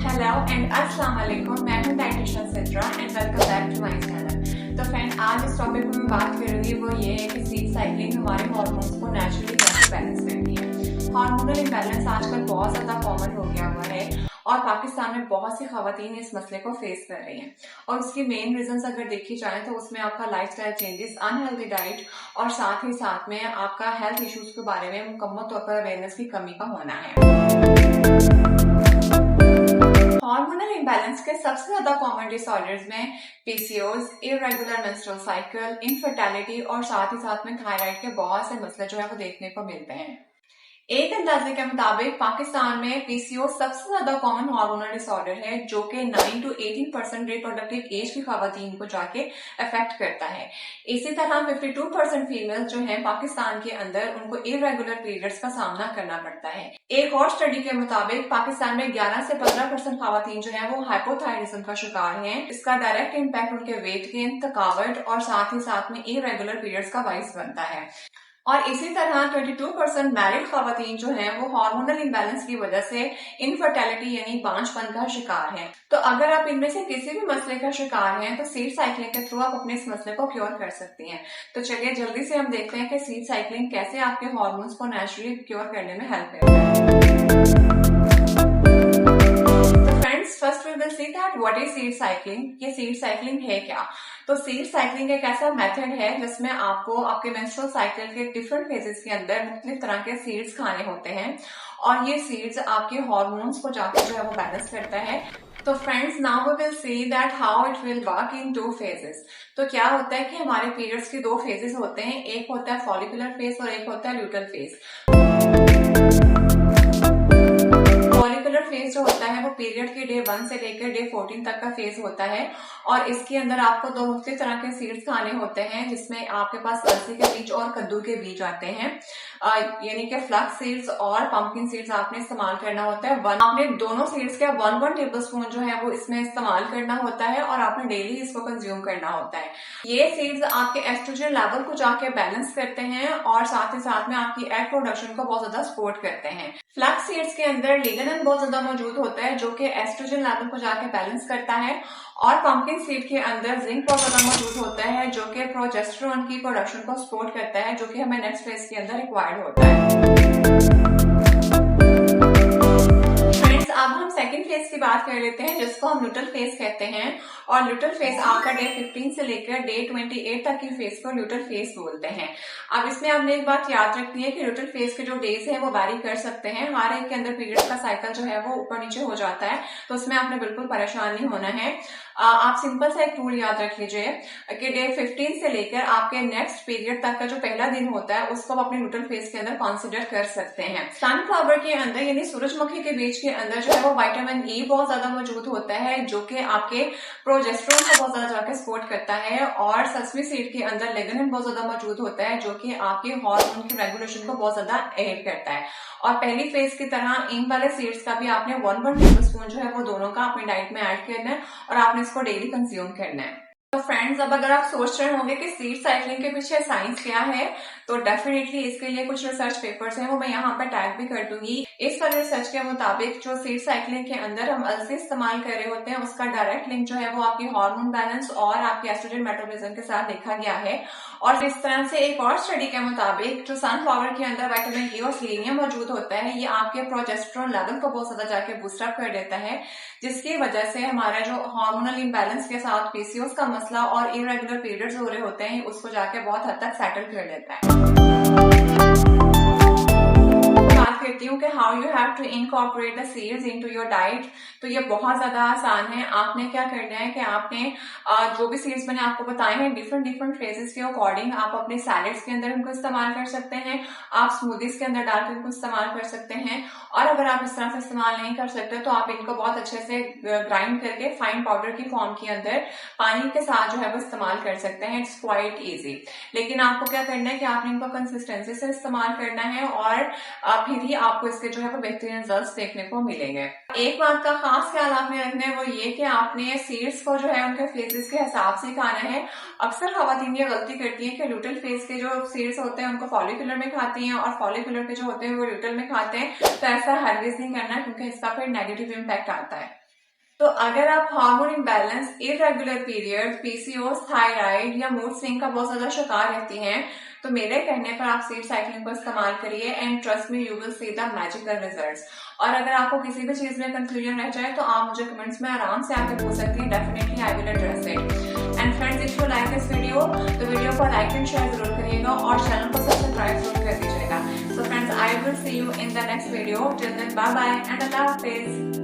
Hello and अस्सलाम वालेकुम, मैं हूं dietitian Sidra and welcome back to my channel. तो फ्रेंड, आज इस टॉपिक में मैं बात करूंगी वो ये है कि सीड साइकिलिंग हमारे हार्मोन्स को नेचुरली कैसे बैलेंस करती है। हार्मोनल इम्बैलेंस आजकल बहुत ज्यादा कॉमन हो गया हुआ है और पाकिस्तान में बहुत सी खवातीन इस मसले को फेस कर रही हैं। और उसकी मेन रीजंस अगर देखी जाए तो उसमें आपका लाइफस्टाइल चेंजेस, अनहेल्दी डाइट और साथ में आपका हेल्थ इश्यूज के बारे में मुकम्मल तौर पर अवेयरनेस की कमी का होना है। हार्मोनल इम्बैलेंस के सबसे ज्यादा कॉमन डिसऑर्डर्स में PCOS, irregular menstrual cycle, infertility और साथ में थायराइड के बहुत से मसले जो है वो देखने को मिलते हैं। एक अंदाजे के मुताबिक पाकिस्तान में पीसीओएस सबसे ज्यादा कॉमन हार्मोनल डिसऑर्डर है जो कि 9 to 18% रिप्रोडक्टिव एज की खवातीन को जाके अफेक्ट करता है। इसी तरह 52% फीमेल जो है पाकिस्तान के अंदर उनको इरेगुलर पीरियड्स का सामना करना पड़ता है। एक और स्टडी के मुताबिक पाकिस्तान में 11 से 15% खवातीन जो है वो हाइपोथायरिज्म का शिकार हैं। इसका डायरेक्ट इम्पैक्ट उनके वेट गेन, थकावट और साथ में इरेगुलर पीरियड्स का बाइस बनता है। और इसी तरह 22% मैरिड खवातीन जो हैं वो हार्मोनल इम्बैलेंस की वजह से इनफर्टिलिटी यानी बांझपन का शिकार हैं। तो अगर आप इनमें से किसी भी मसले का शिकार हैं तो सीड साइकिलिंग के थ्रू आप अपने इस मसले को क्योर कर सकती हैं। तो चलिए जल्दी से हम देखते हैं कि सीड साइकिलिंग कैसे आपके हार्मोन्स को नेचुरली क्योर करने में हेल्प करता है। First we will see that what is seed cycling. ये सीड साइकिलिंग है क्या? तो सीड साइकिलिंग एक ऐसा मेथड है जिसमें आपको आपके मेंस्ट्रुअल साइकिल के डिफरेंट फेजेस के अंदर मुख्तलिफ तरह के सीड्स खाने होते हैं और ये सीड्स आपके हार्मोन्स को जाकर जो है वो बैलेंस करता है। तो friends, now we will see that how it will work in 2 phases. तो क्या होता है कि हमारे पीरियड्स के 2 फेजेस होते हैं, एक होता है फॉलिकुलर फेज और एक होता है ल्यूटल फेज। फॉलिकुलर फेज जो होता है वो पीरियड के डे 1 से लेकर डे 14 तक का फेज होता है और इसके अंदर आपको 2 मुख्तलिफ तरह के सीड्स खाने होते हैं जिसमें आपके पास अलसी के बीज और कद्दू के बीज आते हैं। यानी कि फ्लक्स सीड्स और पंपकिन सीड्स आपने इस्तेमाल करना होता है। आपने दोनों सीड्स का 1 टेबलस्पून जो है वो इसमें इस्तेमाल करना होता है और आपने डेली इसको कंज्यूम करना होता है। ये सीड्स आपके एस्ट्रोजन लेवल को जाके बैलेंस करते हैं और साथ में आपकी एग प्रोडक्शन को बहुत ज्यादा सपोर्ट करते हैं। फ्लैक्स सीड्स के अंदर लिग्निन बहुत ज्यादा मौजूद होता है जो कि एस्ट्रोजन लेवल को जाके बैलेंस करता है और पंपकिन सीड के अंदर जिंक बहुत ज्यादा मौजूद होता है जो कि प्रोजेस्टेरोन की प्रोडक्शन को सपोर्ट करता है जो कि हमें नेक्स्ट फेज के अंदर रिक्वायर्ड होता है। अब हम सेकंड फेज की बात कर लेते हैं जिसको हम ल्यूटल फेज कहते हैं और ल्यूटल फेज आपका डे 15 से लेकर डे 28 तक की फेज को ल्यूटल फेज बोलते हैं। अब इसमें हमने एक बात याद रखनी है कि ल्यूटल फेज के जो डेज हैं वो वैरी कर सकते हैं। हर एक के अंदर पीरियड्स का साइकिल जो है वो ऊपर नीचे हो जाता है, तो उसमें आपने बिल्कुल परेशान नहीं होना है। आप सिंपल सा एक रूल याद रख लीजिए कि डे 15 से लेकर आपके नेक्स्ट पीरियड तक का जो पहला दिन होता है उसको आप अपने ल्यूटल फेज के अंदर कंसिडर कर सकते हैं। सनफ्लावर के अंदर यानी सूरजमुखी के बीज के अंदर जो है वो विटामिन ई बहुत ज्यादा मौजूद होता है जो कि आपके प्रोजेस्टेरोन को बहुत ज्यादा जाकर सपोर्ट करता है और सेसमी सीड के अंदर लिग्निन बहुत ज्यादा मौजूद होता है जो कि आपके हार्मोन की रेगुलेशन को बहुत ज्यादा एड करता है। और पहली फेज की तरह इन वाले सीड्स का भी आपने 1 टेबलस्पून जो है वो दोनों का अपनी डाइट में ऐड करना है और आपने इसको डेली कंज्यूम करना है। तो फ्रेंड्स, अब अगर आप सोच रहे होंगे कि सीड साइकिलिंग के पीछे साइंस क्या है तो डेफिनेटली इसके लिए कुछ रिसर्च पेपर्स हैं वो मैं यहाँ पर टैग भी कर दूंगी। इस वाले रिसर्च के मुताबिक जो सीड साइकिलिंग के अंदर हम अलसी इस्तेमाल कर रहे होते हैं उसका डायरेक्ट लिंक जो है वो आपकी हार्मोन बैलेंस और आपके एस्ट्रोजन मेटाबॉलिज्म के साथ देखा गया है। और इस तरह से एक और स्टडी के मुताबिक जो सनफ्लावर के अंदर विटामिन ई और सेलेनियम मौजूद होता है ये आपके प्रोजेस्टेरोन लेवल को बहुत ज्यादा जाके बूस्ट अप कर देता है जिसकी वजह से हमारा जो हार्मोनल इम्बैलेंस के साथ पीसीओएस का मसला और इरेगुलर पीरियड्स हो रहे होते हैं उसको जाके बहुत हद तक सेटल कर देता है। बात करती हूँ कि how you have to incorporate the seeds into your diet. तो ये बहुत ज्यादा आसान है। आपने क्या करना है कि आपने जो भी सीड्स मैंने आपको बताए हैं डिफरेंट फेजेस के अकॉर्डिंग आप अपने सैलेड्स के अंदर उनको इस्तेमाल कर सकते हैं, आप स्मूदीज के अंदर डालकर उनको इस्तेमाल कर सकते हैं और अगर आप इस तरह से इस्तेमाल नहीं कर सकते तो आप इनको बहुत अच्छे से ग्राइंड करके फाइन पाउडर की फॉर्म के अंदर पानी के साथ जो है वो इस्तेमाल कर सकते हैं। It's quite easy. लेकिन आपको क्या करना है कि आपने इनको कंसिस्टेंसी से इस्तेमाल करना है और फिर ही आपको इसके जो है वो बेहतरीन रिजल्ट्स देखने को मिलेंगे। एक बात का खास ख्याल आपने रखना है वो ये कि आपने सीड्स को जो है उनके फेजेस के हिसाब से खाना है। अक्सर खवातीन ये गलती करती है कि ल्यूटल फेज के जो सीड्स होते हैं उनको फॉलिकुलर में खाती हैं और फॉलिकुलर के जो होते हैं वो ल्यूटल में खाते हैं। तो ऐसा हरगिज नहीं करना क्योंकि इसका फिर नेगेटिव इम्पैक्ट आता है। तो अगर आप hormone imbalance, irregular period, PCOS, thyroid या मूड स्विंग का बहुत ज्यादा शिकार रहती हैं, तो मेरे कहने पर आप सीड साइक्लिंग को इस्तेमाल करिए and trust me, you will see the magical results. और अगर आपको किसी भी चीज में कंफ्यूजन रह जाए तो आप मुझे कमेंट्स में आराम से आके पूछ सकती हैं, definitely I will address it. And friends, if you like this video तो वीडियो को लाइक एंड शेयर जरूर करिएगा और चैनल को सब्सक्राइब जरूर कर दीजिएगा। So friends, I will see you in the next video. Till then, bye bye and अल्लाह हाफिज।